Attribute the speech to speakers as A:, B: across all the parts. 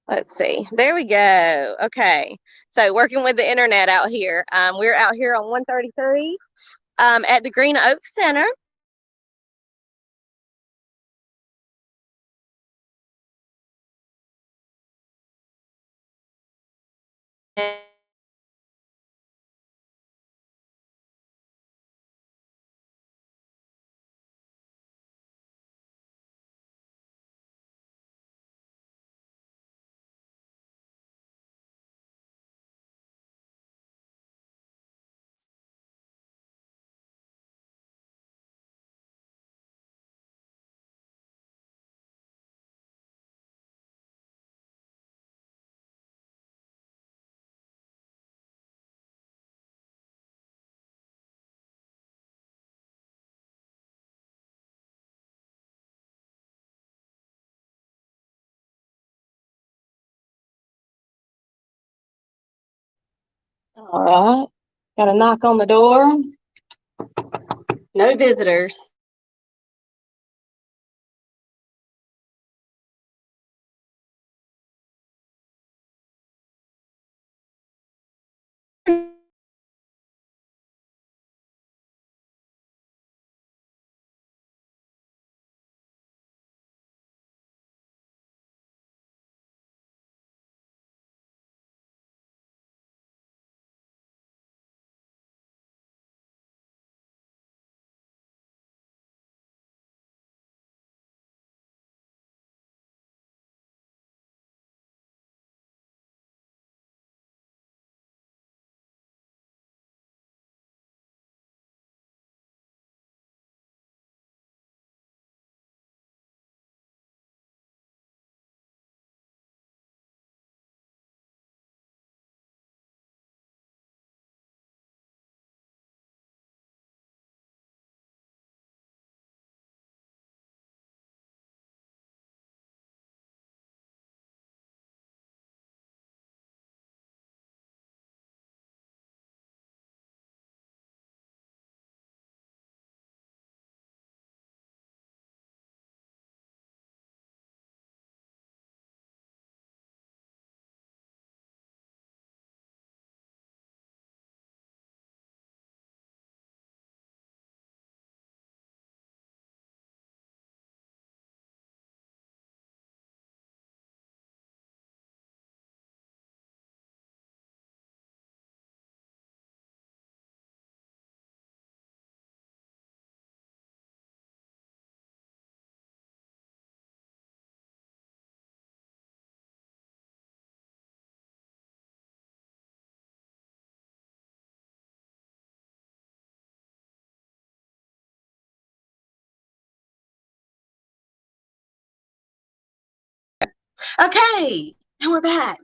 A: Let's see. There we go. Okay. So working with the internet out here. We're out here on 133 at the Green Oak Center. All right. Got a knock on the door. No visitors. Okay, and we're back.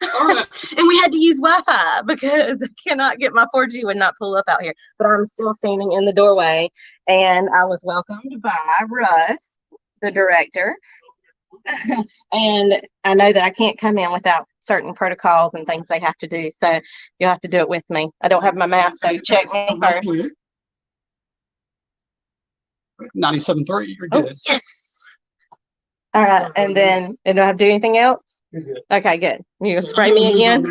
A: All right. And we had to use Wi-Fi because I cannot get my 4G would not pull up out here. But I'm still standing in the doorway, and I was welcomed by Russ, the director. And I know that I can't come in without certain protocols and things they have to do. So you'll have to do it with me. I don't have my mask, so check me first.
B: 97.3, you're good.
A: Oh, yes. All right, and then do I have to do anything else?
B: You're good.
A: Okay, good. You gonna spray me again?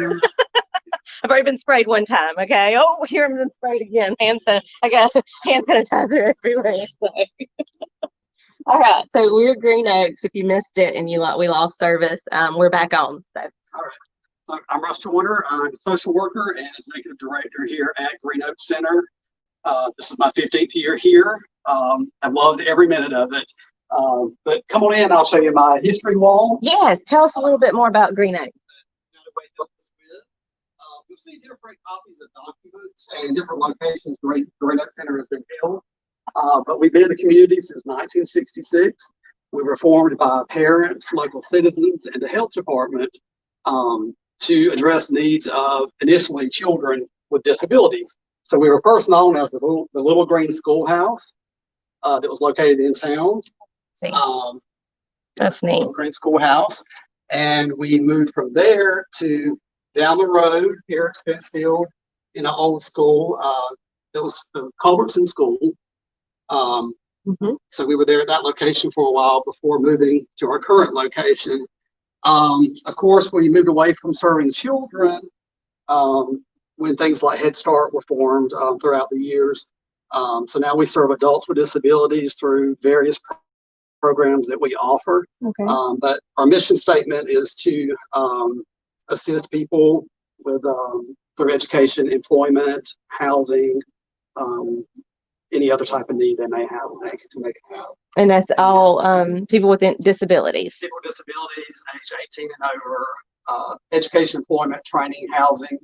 A: I've already been sprayed one time. Okay. Oh, here I'm been sprayed again. I got hand sanitizer everywhere. So. All right. So we're Green Oaks. If you missed it and we lost service, we're back on. So.
B: All right. So I'm Russ Joyner. I'm a social worker and executive director here at Green Oaks Center. This is my 15th year here. I've loved every minute of it. But come on in, I'll show you my history wall.
A: Yes, tell us a little bit more about Green Oaks.
B: You'll see different copies of documents and different locations Green Oaks Center has been held. But we've been in the community since 1966. We were formed by parents, local citizens, and the health department to address needs of initially children with disabilities. So we were first known as the Little Green Schoolhouse that was located in town.
A: That's neat.
B: Green Schoolhouse. And we moved from there to down the road here at Spencefield in an old school. It was the Culbertson School. So we were there at that location for a while before moving to our current location. Of course, we moved away from serving children when things like Head Start were formed throughout the years. So now we serve adults with disabilities through various programs that we offer. But our mission statement is to assist people with through education, employment, housing, any other type of need they may have to make it happen.
A: And that's all people with disabilities.
B: People with disabilities, age 18 and over, education, employment, training, housing,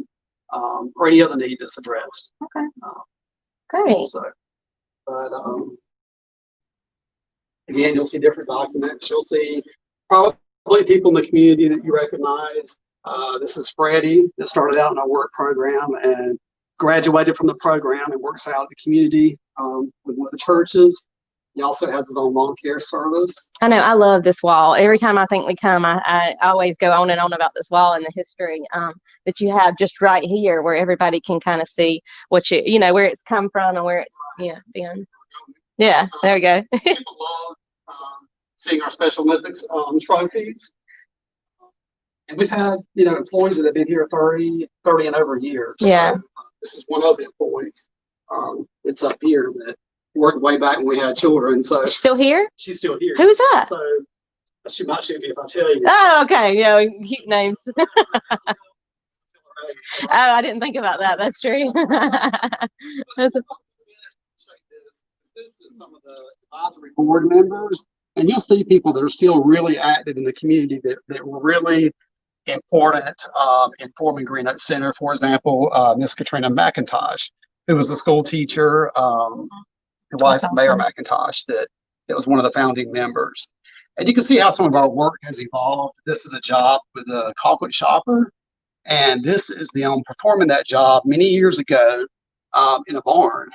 B: or any other need that's addressed.
A: Okay. Great.
B: So, but again, you'll see different documents. You'll see probably people in the community that you recognize. This is Freddie that started out in our work program and graduated from the program and works out in the community with one of the churches. He also has his own lawn care service.
A: I know. I love this wall. Every time I think we come, I always go on and on about this wall and the history that you have just right here, where everybody can kind of see what where it's come from and where it's been. Yeah, there we go.
B: People love seeing our Special Olympics trophies. And we've had, employees that have been here 30 and over years.
A: Yeah.
B: So, this is one of the employees. It's up here that worked way back when we had children. So
A: She's still here?
B: She's still here.
A: Who is that?
B: So she might shoot me if I tell you.
A: Oh, okay. Yeah, keep names. Oh, I didn't think about that. That's true.
B: This is some of the advisory board members, and you'll see people that are still really active in the community that were really important in forming Green Oak Center. For example, Miss Katrina McIntosh, who was a school teacher, the wife of Mayor McIntosh, that was one of the founding members. And you can see how some of our work has evolved. This is a job with the Colquitt shopper, and this is them performing that job many years ago in a barn.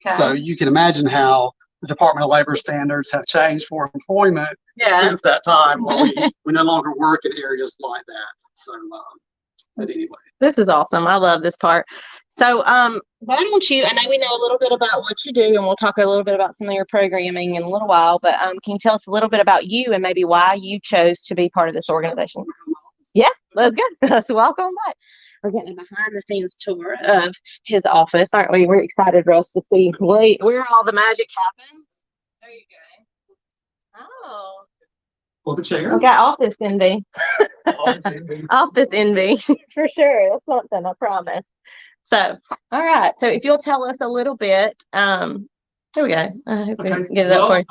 B: Okay. So you can imagine how the Department of Labor standards have changed for employment since that time. We no longer work in areas like that. So, but anyway.
A: This is awesome. I love this part. So, why don't you, I know we know a little bit about what you do, and we'll talk a little bit about some of your programming in a little while, but can you tell us a little bit about you and maybe why you chose to be part of this organization? Yeah, let's go. So welcome back. We're getting a behind-the-scenes tour of his office, aren't we? We're excited, Russ, to see where all the magic happens. There you go. Oh.
B: Pull the chair.
A: I got office envy. Office envy, for sure. That's something, I promise. So, all right. So if you'll tell us a little bit, there we go. I hope we get it up for you.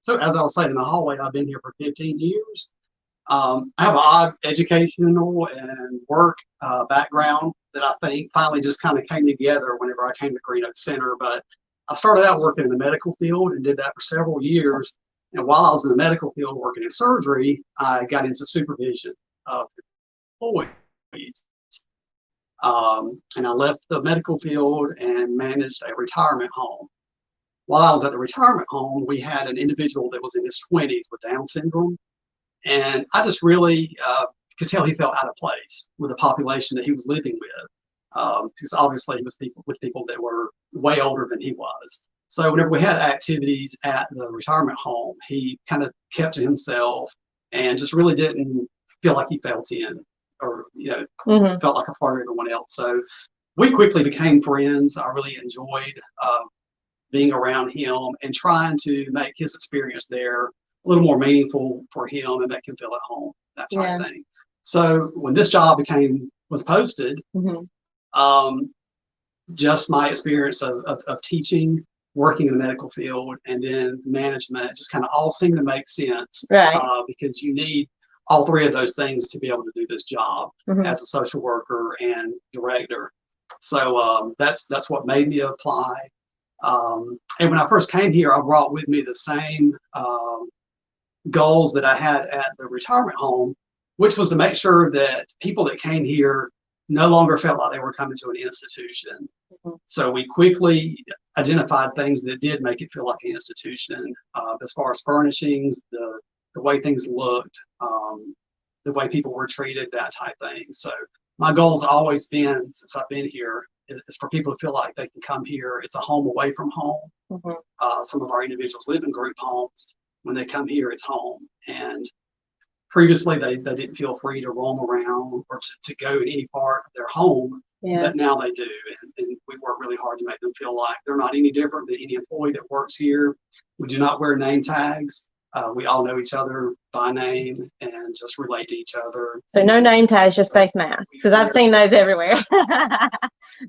B: So as I was saying in the hallway, I've been here for 15 years. I have an odd educational and work background that I think finally just kind of came together whenever I came to Green Oak Center. But I started out working in the medical field and did that for several years. And while I was in the medical field working in surgery, I got into supervision of employees. And I left the medical field and managed a retirement home. While I was at the retirement home, we had an individual that was in his 20s with Down syndrome. And I just really could tell he felt out of place with the population that he was living with. Because obviously he was with people that were way older than he was. So whenever we had activities at the retirement home, he kind of kept to himself and just really didn't feel like he felt in or, felt like a part of everyone else. So we quickly became friends. I really enjoyed being around him and trying to make his experience there a little more meaningful for him and make him feel at home, that type of thing. So when this job was posted, just my experience of teaching, working in the medical field, and then management just kind of all seemed to make sense, because you need all three of those things to be able to do this job as a social worker and director. So that's what made me apply. And when I first came here, I brought with me the same goals that I had at the retirement home, which was to make sure that people that came here no longer felt like they were coming to an institution. So we quickly identified things that did make it feel like an institution, as far as furnishings, the the way things looked, the way people were treated, that type thing. So my goal's always been, since I've been here, is for people to feel like they can come here. It's a home away from home. Some of our individuals live in group homes. When they come here, it's home. And previously, they didn't feel free to roam around or to go to any part of their home. But now they do. And we work really hard to make them feel like they're not any different than any employee that works here. We do not wear name tags. We all know each other by name and just relate to each other.
A: So no name tags, just face masks, because I've seen those everywhere.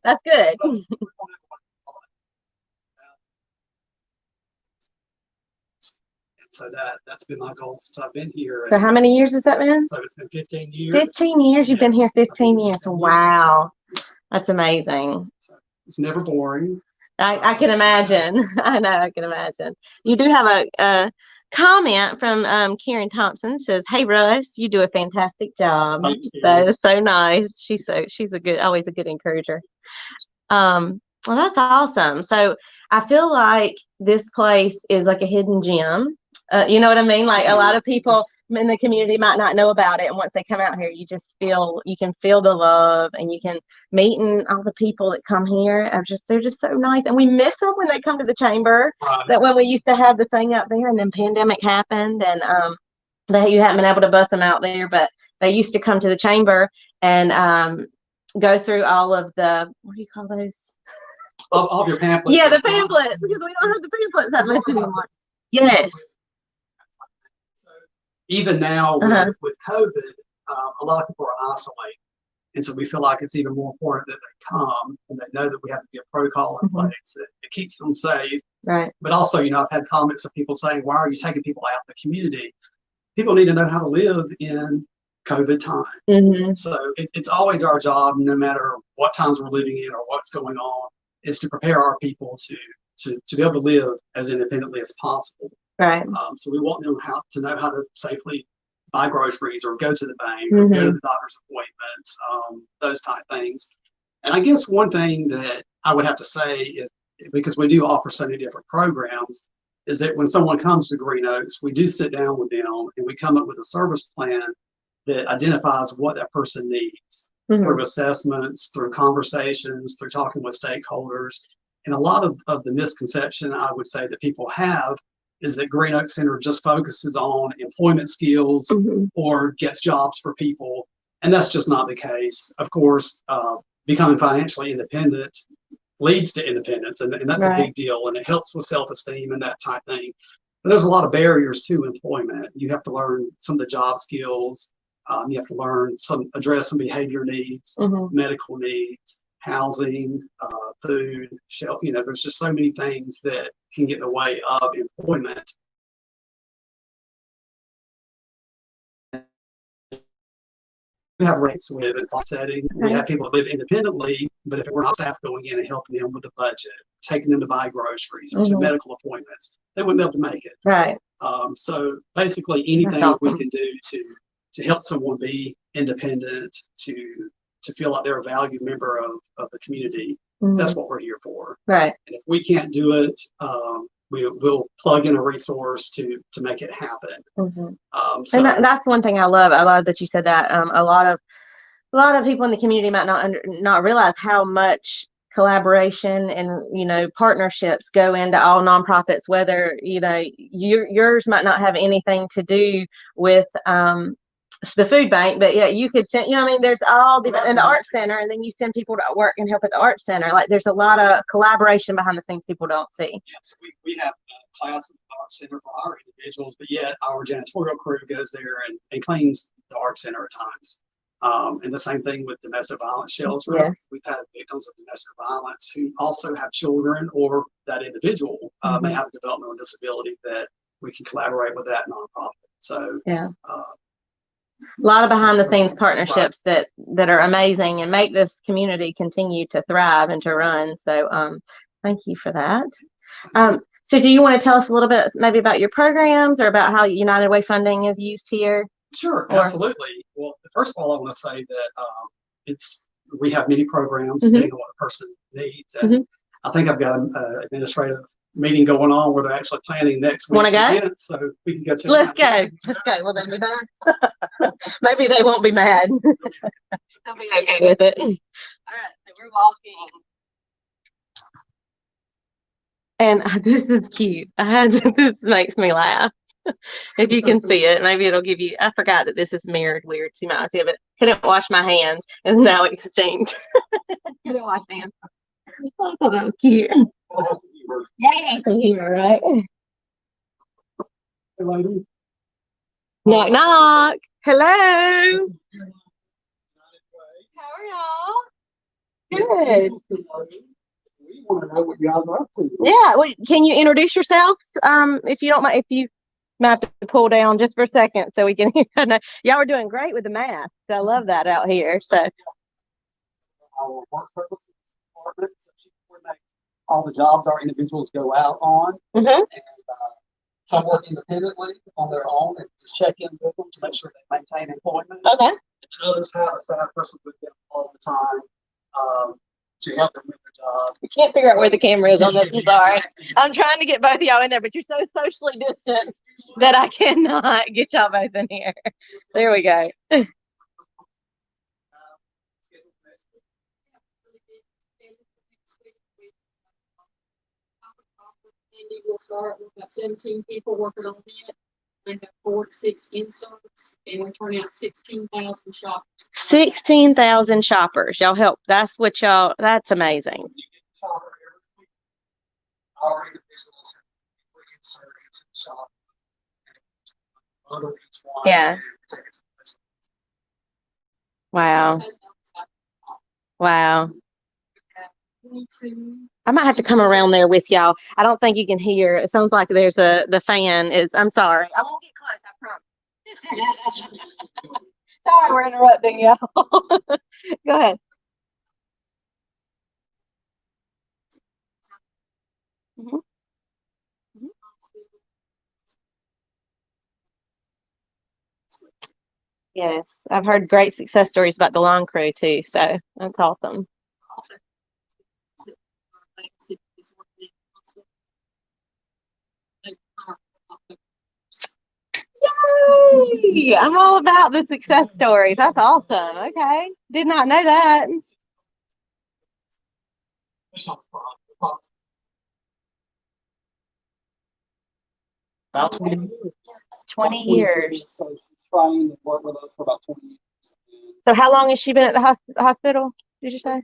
A: That's good.
B: So that's been my goal since I've been here.
A: So how many years has that been?
B: So it's been 15 years.
A: 15 years? You've been here 15 years. Wow. That's amazing.
B: So it's never boring.
A: I can imagine. I know, I can imagine. You do have a comment from Karen Thompson. Says, "Hey Russ, you do a fantastic job."
B: Thanks,
A: that is so nice. She's always a good encourager. Well, that's awesome. So I feel like this place is like a hidden gem. You know what I mean? Like a lot of people in the community might not know about it, and once they come out here, you can feel the love, and you can meet all the people that come here. They're just so nice, and we miss them when they come to the chamber.
B: Right.
A: That when we used to have the thing up there, and then pandemic happened, and you haven't been able to bus them out there, but they used to come to the chamber and go through all of the, what do you call those?
B: All of your pamphlets.
A: Yeah, the pamphlets, because we don't have the pamphlets that much anymore. Yes.
B: Even now with COVID, a lot of people are isolated. And so we feel like it's even more important that they come and they know that we have to get protocol in place. It keeps them safe.
A: Right.
B: But also, I've had comments of people saying, why are you taking people out of the community? People need to know how to live in COVID times. So it's always our job, no matter what times we're living in or what's going on, is to prepare our people to be able to live as independently as possible.
A: Right.
B: So we want them to know how to safely buy groceries or go to the bank or go to the doctor's appointments, those type things. And I guess one thing that I would have to say, because we do offer so many different programs, is that when someone comes to Green Oaks, we do sit down with them and we come up with a service plan that identifies what that person needs through assessments, through conversations, through talking with stakeholders. And a lot of the misconception I would say that people have is that Green Oaks Center just focuses on employment skills or gets jobs for people. And that's just not the case. Of course, becoming financially independent leads to independence, and that's a big deal, and it helps with self-esteem and that type thing. But there's a lot of barriers to employment. You have to learn some of the job skills. You have to address some behavior needs, medical needs, housing, food, shelter. There's just so many things that can get in the way of employment. We have rates with it setting. We have people that live independently, but if we're not staff going in and helping them with the budget, taking them to buy groceries or to medical appointments, they wouldn't be able to make it.
A: Right.
B: So basically anything we can do to help someone be independent, to feel like they're a valued member of the community, that's what we're here for.
A: Right.
B: And if we can't do it, we'll plug in a resource to make it happen.
A: And that's one thing I love. I love that you said that. A lot of people in the community might not realize how much collaboration and partnerships go into all nonprofits. Whether yours might not have anything to do with the food bank, but yeah, you could send, there's all different in the art center, and then you send people to work and help at the art center. Like there's a lot of collaboration behind the scenes people don't see.
B: Yes, we have classes at the art center for our individuals, but yet our janitorial crew goes there and cleans the art center at times. And the same thing with domestic violence shelter.
A: Yes.
B: We've had victims of domestic violence who also have children, or that individual may have a developmental disability that we can collaborate with that nonprofit. So
A: yeah. A lot of behind the scenes partnerships that are amazing and make this community continue to thrive and to run. So thank you for that. So do you want to tell us a little bit maybe about your programs or about how United Way funding is used here?
B: Sure, absolutely. Well, first of all, I want to say that we have many programs depending on what the person needs. And I think I've got an administrative meeting going on where they're actually planning next
A: Wanna
B: week's
A: go?
B: event, so we can go check it
A: Let's
B: out.
A: go. Let's go. Will they be back? Maybe they won't be mad. They'll be okay with it. All right, so we're walking. And this is cute. This makes me laugh. If you can see it, maybe it'll give you. I forgot that this is mirrored weird. So you might see it, but couldn't wash my hands and now extinct. Couldn't wash hands. I thought that was cute. Yeah, some humor, right?
B: Hey, ladies.
A: Knock, knock. Hello. How are y'all? Good.
B: We want to know what you guys are up to.
A: Yeah. Well, can you introduce yourself? If you don't mind, if you might have to pull down just for a second so we can hear. Y'all are doing great with the masks. I love that out here. So
B: Our work services department, so she coordinates all the jobs our individuals go out on.
A: Mhm.
B: And some work independently on their own and just check in with them to make sure they maintain employment.
A: Okay.
B: And others have a staff person with them all the time to help them with their job.
A: I can't figure out where the camera is on this. I'm sorry. I'm trying to get both of y'all in there, but you're so socially distant that I cannot get y'all both in here. There we go.
C: We'll start. We've got 17 people working on it. We have 4 to 6 inserts, and we're turning out 16,000 shoppers.
A: 16,000 shoppers. Y'all help. That's what y'all. That's amazing.
B: Our individuals insert into the shop. Photo each one.
A: Yeah.
B: And take it to the place.
A: Wow. Wow.
C: 22.
A: I might have to come around there with y'all. I don't think you can hear. It sounds like there's the fan is. I'm sorry. I won't get close. I promise. Sorry, we're interrupting y'all. Go ahead. Mhm. Mhm. Yes, I've heard great success stories about the lawn crew too. So that's awesome. Yay! I'm all about the success stories. That's awesome. Okay. Did not know that.
B: About 20 years.
A: 20 years.
B: So she's trained and worked with us for about 20 years. And
A: So how long has she been at the hospital? Did you say?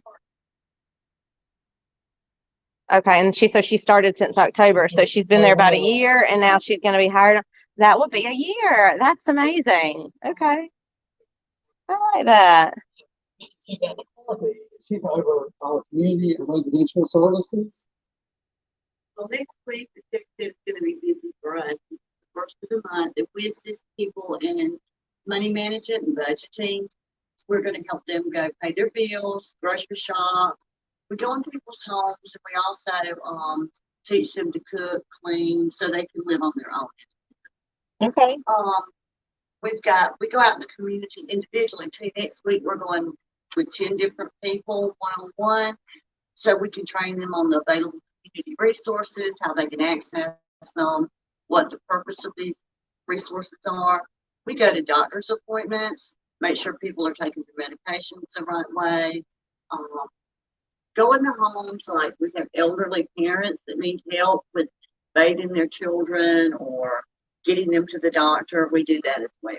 A: Okay, and she started since October, so she's been there about a year, and now she's going to be hired. That would be a year. That's amazing. Okay, I like that.
B: she's over our community and residential services.
D: Well, next week, the executive's gonna be busy for us. It's the first of the month. If we assist people in money management and budgeting, we're gonna help them go pay their bills, grocery shop. We go into people's homes and we also, teach them to cook, clean, so they can live on their own.
A: Okay.
D: We go out in the community individually too. Next week, we're going with 10 different people, one-on-one, so we can train them on the available community resources, how they can access them, what the purpose of these resources are. We go to doctor's appointments, make sure people are taking their medications the right way. Go in the homes, like we have elderly parents that need help with bathing their children or getting them to the doctor. We do that as well.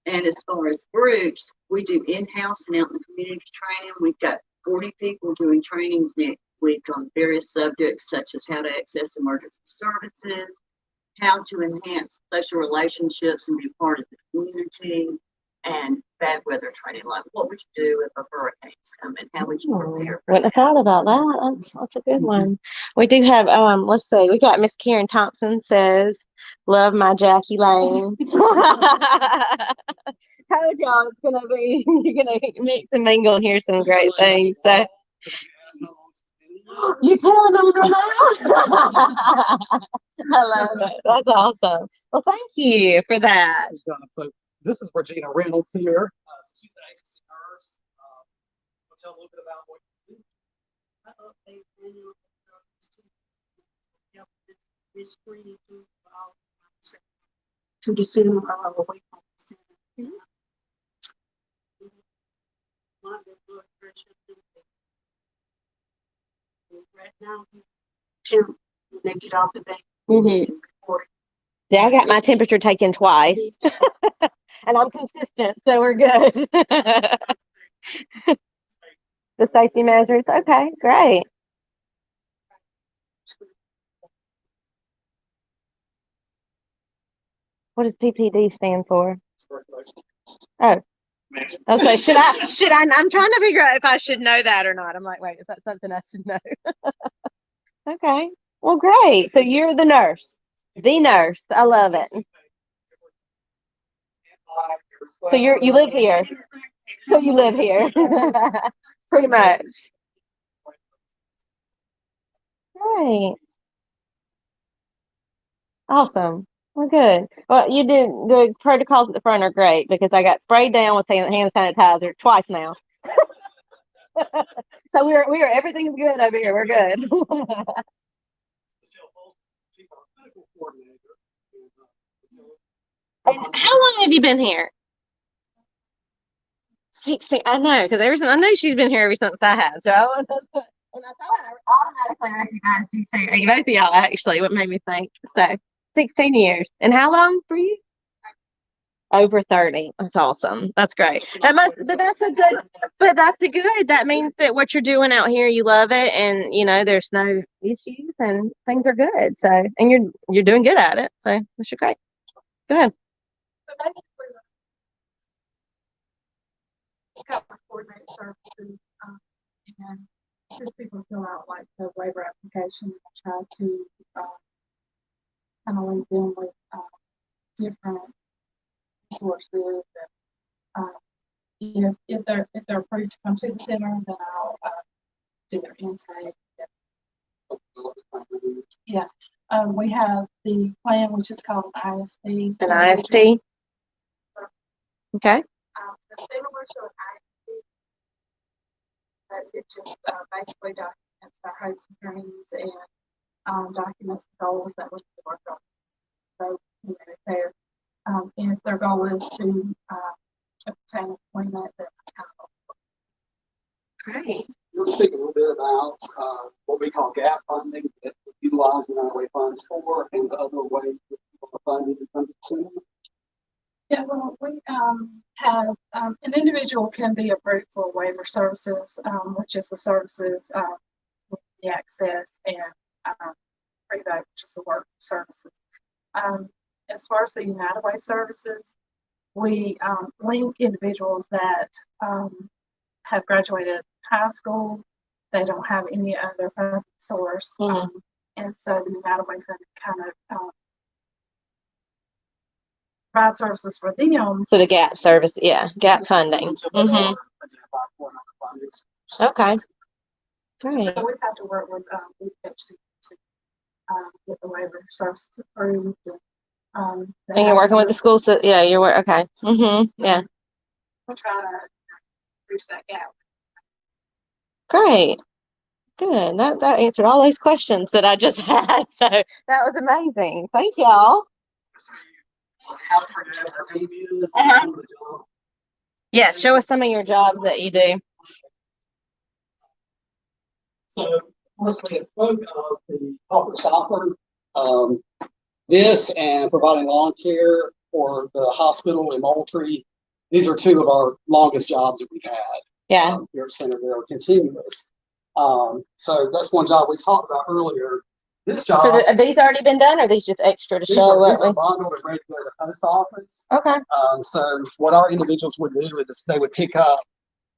D: And as far as groups, we do in-house and out in the community training. We've got 40 people doing trainings next week on various subjects such as how to access emergency services, how to enhance social relationships and be part of the community, and bad weather training, like what would you do if a hurricane's coming? How would you prepare for
A: Wouldn't have thought about that. That's a good one. We do have let's see, we got Miss Karen Thompson says, love my Jackie Lane. Told y'all it's gonna be you're gonna mix and mingle and hear some great things. So you telling them now? I love it. That's awesome. Well, thank you for that.
B: So this is Regina Reynolds here. So she's the agency nurse. We'll tell a little bit about what you do.
D: help
C: this screening to December away from December. My blood pressure. Right now, when they get off the bank.
A: Mm-hmm. Yeah, I got my temperature taken twice, and I'm consistent, so we're good. The safety measures. Okay, great. What does PPD stand for? Oh, okay. I'm trying to figure out if I should know that or not. I'm like, wait, is that something I should know? Okay. Well, great. So you're the nurse. The nurse. I love it. So you live here. So you live here. Pretty much. Great. Awesome. Well, good. Well, you did the protocols at the front are great because I got sprayed down with hand sanitizer twice now. So we are everything's good over here. We're good. And how long have you been here? 16. I know, because I know she's been here ever since I have. So and I thought I automatically recognized you too. You both of y'all actually, what made me think. So 16 years. And how long for you? Over 30. That's awesome. That's great. But that's a good. That means that what you're doing out here, you love it, and there's no issues and things are good. So, and you're doing good at it. So that's great. Go ahead.
C: So basically, cover coordinate services, and just people fill out like the waiver application and try to kind of link them with different resources. And, if they're approved to come to the center, then I'll do their intake. Yeah. We have the plan, which is called ISP.
A: An ISP. Okay.
C: Similar to an ISP, but it just basically documents our hopes and dreams and documents the goals that we work on. So, if and if their goal is to obtain employment, then kind of.
A: Great.
B: We'll speak a little bit about what we call gap funding that we utilize runaway funds for, and the other ways that people are funded to come to the center.
C: Yeah, well, we have an individual can be approved for waiver services, which is the services, the access, and pre-vote, which is the work services. As far as the United Way services, we link individuals that have graduated high school. They don't have any other funding source, and so the United Way Fund kind of provide services for them.
A: So the gap service, gap funding. Mm-hmm. Okay. Great.
C: So we have to work with UPHC to get the waiver services approved. And
A: you're working with the school, so you're okay. Mm-hmm. Yeah.
C: We're trying to reach that gap.
A: Great. Good. That answered all those questions that I just had. So that was amazing. Thank y'all. Yeah, show us some of your jobs that you do.
B: So, mostly it spoke of the corporate stopper, this and providing lawn care for the hospital in Moultrie. These are two of our longest jobs that we've had.
A: Yeah.
B: Here at Center. They are continuous. So that's one job we talked about earlier. This job.
A: So have these already been done, or are these just extra to show
B: These are bundled and ready to go to the post office.
A: Okay.
B: So what our individuals would do is they would pick up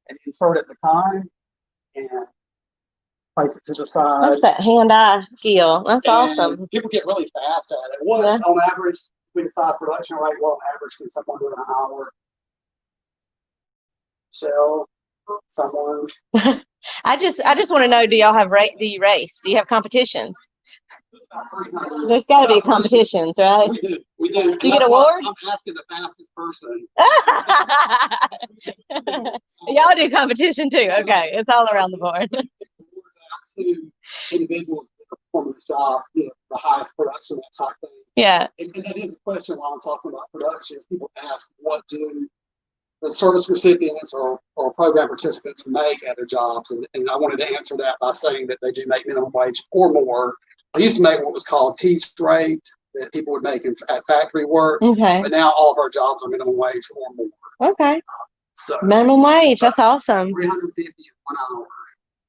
B: and insert at the time and place it to the side.
A: That's that hand-eye skill. That's awesome.
B: People get really fast at it. On average, we decide production rate. What on average can someone do in an hour? So someone.
A: I just want to know, do y'all have do you race? Do you have competitions? There's got to be competitions, right?
B: We do.
A: You get awards?
B: I'm asking the fastest person.
A: Y'all do competition too. Okay, it's all around the board.
B: To individuals that perform this job, the highest production, that type thing.
A: Yeah.
B: And that is a question while I'm talking about production, is people ask, what do the service recipients or program participants make at their jobs? And I wanted to answer that by saying that they do make minimum wage or more. I used to make what was called piece rate that people would make at factory work,
A: Okay.
B: but now all of our jobs are minimum wage or more.
A: Okay.
B: So
A: Minimum wage. That's awesome.
B: 350 in 1 hour.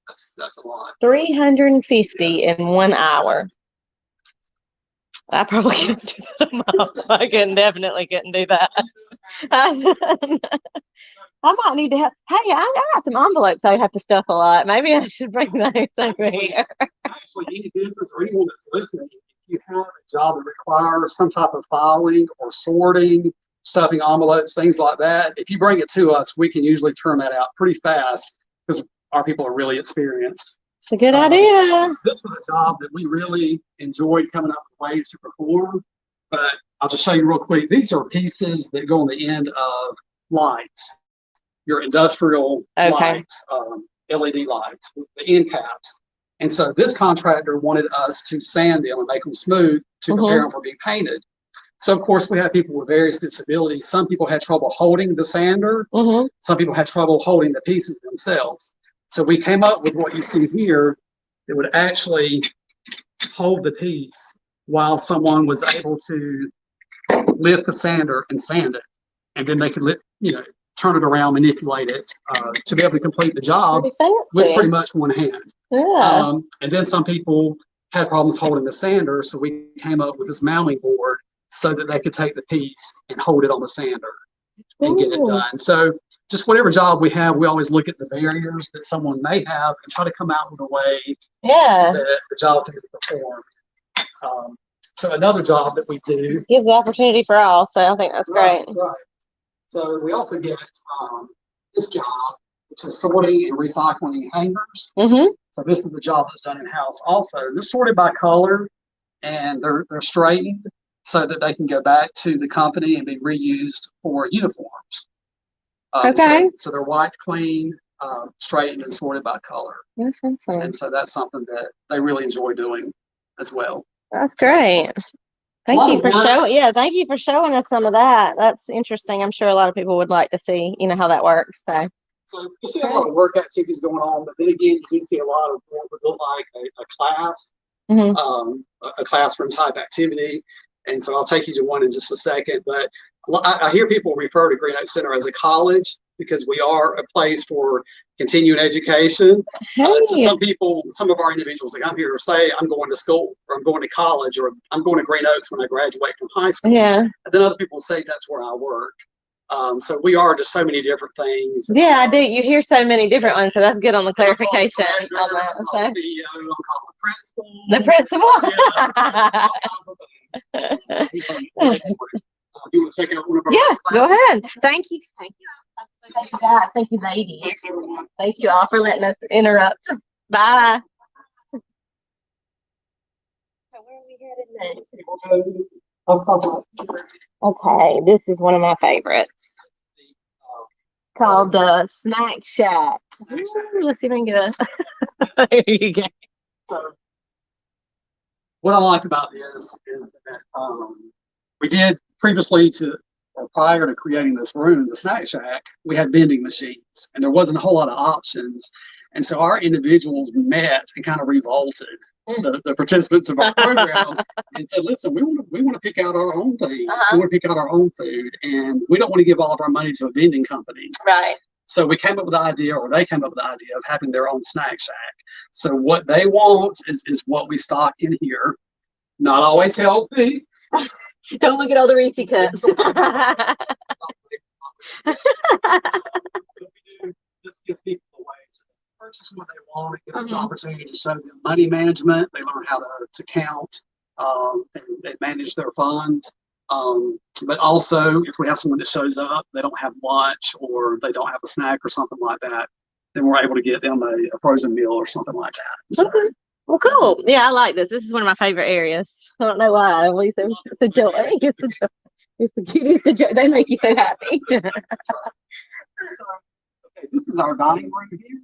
B: That's a lot.
A: 350 in 1 hour. I probably couldn't do that. I definitely couldn't do that. I might need to help. Hey, I got some envelopes I have to stuff a lot. Maybe I should bring those over here.
B: Actually, any business or anyone that's listening, if you have a job that requires some type of filing or sorting, stuffing envelopes, things like that, if you bring it to us, we can usually turn that out pretty fast because our people are really experienced.
A: It's a good idea.
B: This was a job that we really enjoyed coming up with ways to perform, but I'll just show you real quick. These are pieces that go on the end of lights, your industrial lights, LED lights with the end caps. And so this contractor wanted us to sand them and make them smooth to prepare them for being painted. So of course we have people with various disabilities. Some people had trouble holding the sander. Some people had trouble holding the pieces themselves. So we came up with what you see here that would actually hold the piece while someone was able to lift the sander and sand it. And then they could turn it around, manipulate it to be able to complete the job with pretty much one hand.
A: Yeah.
B: And then some people had problems holding the sander, so we came up with this mounting board so that they could take the piece and hold it on the sander and get it done. So just whatever job we have, we always look at the barriers that someone may have and try to come out with a way that the job can be performed. So another job that we do
A: gives the opportunity for all. So I think that's great.
B: Right. So we also get this job, which is sorting and recycling hangers. So this is a job that's done in-house also. They're sorted by color and they're straightened so that they can go back to the company and be reused for uniforms. So they're wiped clean, straightened and sorted by color.
A: That's awesome.
B: And so that's something that they really enjoy doing as well.
A: That's great. Thank you for showing us some of that. That's interesting. I'm sure a lot of people would like to see, how that works.
B: So you see a lot of work activities going on, but then again, you do see a lot of what would look like a class, a classroom type activity. And so I'll take you to one in just a second. But I hear people refer to Green Oak Center as a college because we are a place for continuing education. So some of our individuals that come here say, I'm going to school, or I'm going to college, or I'm going to Green Oaks when I graduate from high school.
A: Yeah.
B: And then other people say that's where I work. So we are just so many different things.
A: Yeah, I do. You hear so many different ones, so that's good on the clarification.
B: I'm called the CEO, I'm called
A: the principal.
B: You want to check out one of our
A: go ahead. Thank you. Thank you. Thank you, guys. Thank you, ladies.
B: Thanks, everyone.
A: Thank you all for letting us interrupt. Bye. So where are we headed next? Okay, this is one of my favorites. Called the Snack Shack. Ooh, let's see if I can get a. There you go.
B: So, what I like about this is that we did previously prior to creating this room, the Snack Shack, we had vending machines and there wasn't a whole lot of options. And so our individuals met and kind of revolted, the participants of our program, and said, listen, we want to pick out our own things. We want to pick out our own food, and we don't want to give all of our money to a vending company.
A: Right.
B: So we came up with the idea, or they came up with the idea of having their own Snack Shack. So what they want is what we stock in here. Not always healthy.
A: Don't look at all the Reese cups.
B: This gives people a way to purchase what they want. It gives us an opportunity to show them money management. They learn how to count and manage their funds. But also, if we have someone that shows up, they don't have lunch or they don't have a snack or something like that, then we're able to get them a frozen meal or something like that. So,
A: okay. Well, cool. Yeah, I like this. This is one of my favorite areas. I don't know why. It's a joy. It's a joy. It's the cutest. It's a joy. They make you so happy.
B: okay, this is our dining room here.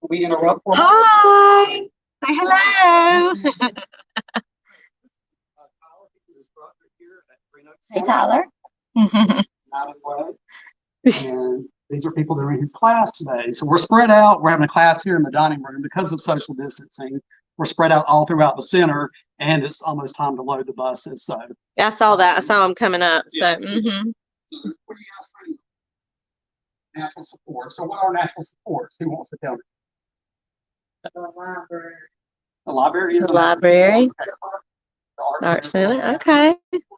B: We interrupt for
A: Hi. Say hello. Hey, Tyler.
B: And these are people that are in his class today. So we're spread out. We're having a class here in the dining room because of social distancing. We're spread out all throughout the center, and it's almost time to load the buses. So
A: Yeah, I saw that. I saw them coming up. So,
B: yeah. What do you guys think? Natural support. So what are natural supports? Who wants to tell me?
C: The library.
B: The library is
A: The library.
B: Okay. The
A: Art Center. Okay.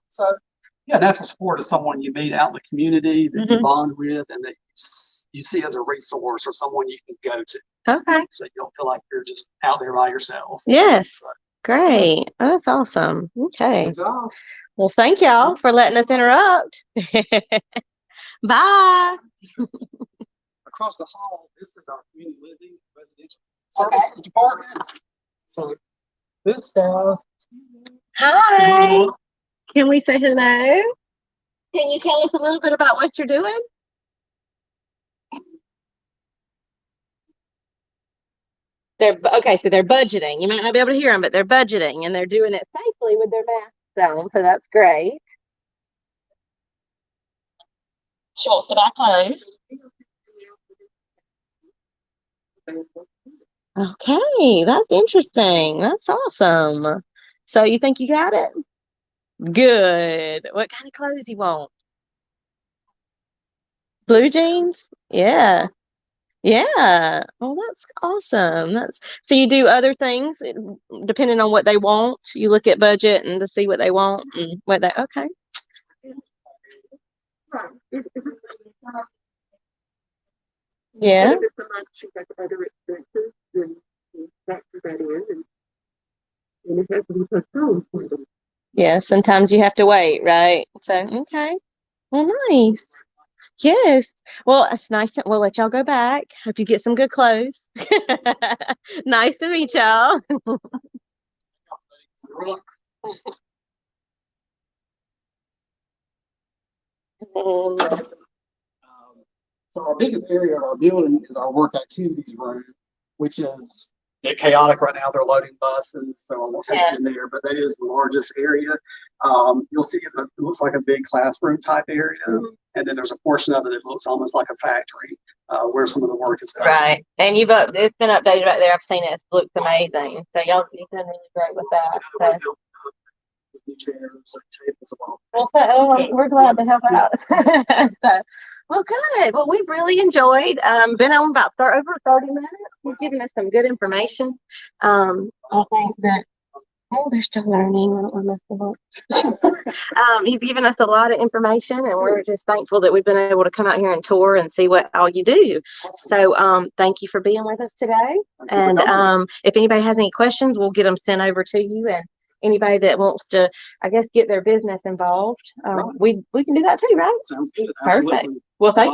B: So, yeah, natural support is someone you meet out in the community that you bond with and that you see as a resource or someone you can go to.
A: Okay.
B: So you don't feel like you're just out there by yourself.
A: Yes.
B: So,
A: Great. Oh, that's awesome. Okay.
B: good job.
A: Well, thank y'all for letting us interrupt. Bye.
B: Across the hall, this is our community living residential services department. So this staff.
A: Hi. Can we say hello? Can you tell us a little bit about what you're doing? Okay, so they're budgeting. You might not be able to hear them, but they're budgeting and they're doing it safely with their masks on, so that's great. She wants to buy clothes. Okay, that's interesting. That's awesome. So you think you got it? Good. What kind of clothes you want? Blue jeans? Yeah. Yeah. Oh, that's awesome. That's so you do other things depending on what they want. You look at budget and to see what they want and what they okay. Yeah. Yeah, sometimes you have to wait, right? So, okay. Well, nice. Yes. Well, it's nice to, we'll let y'all go back. Hope you get some good clothes. Nice to meet y'all.
B: So our biggest area of our building is our work activities room, which is chaotic right now. They're loading buses, so I won't take you in there, but that is the largest area. You'll see it looks like a big classroom type area, and then there's a portion of it that looks almost like a factory where some of the work is done.
A: Right. And it's been updated right there. I've seen it. It looks amazing. So you've done really great with that. So.
B: Chairs, tables,
A: Well, we're glad to help out. So, well, good. Well, we've really enjoyed. Been on about over 30 minutes. You've given us some good information. I think that they're still learning. I don't want to mess them up. You've given us a lot of information, and we're just thankful that we've been able to come out here and tour and see what all you do. So, thank you for being with us today. And if anybody has any questions, we'll get them sent over to you. And anybody that wants to, I guess, get their business involved, we can do that too, right?
B: Sounds good.
A: Perfect.
B: Absolutely.
A: Well, thank you.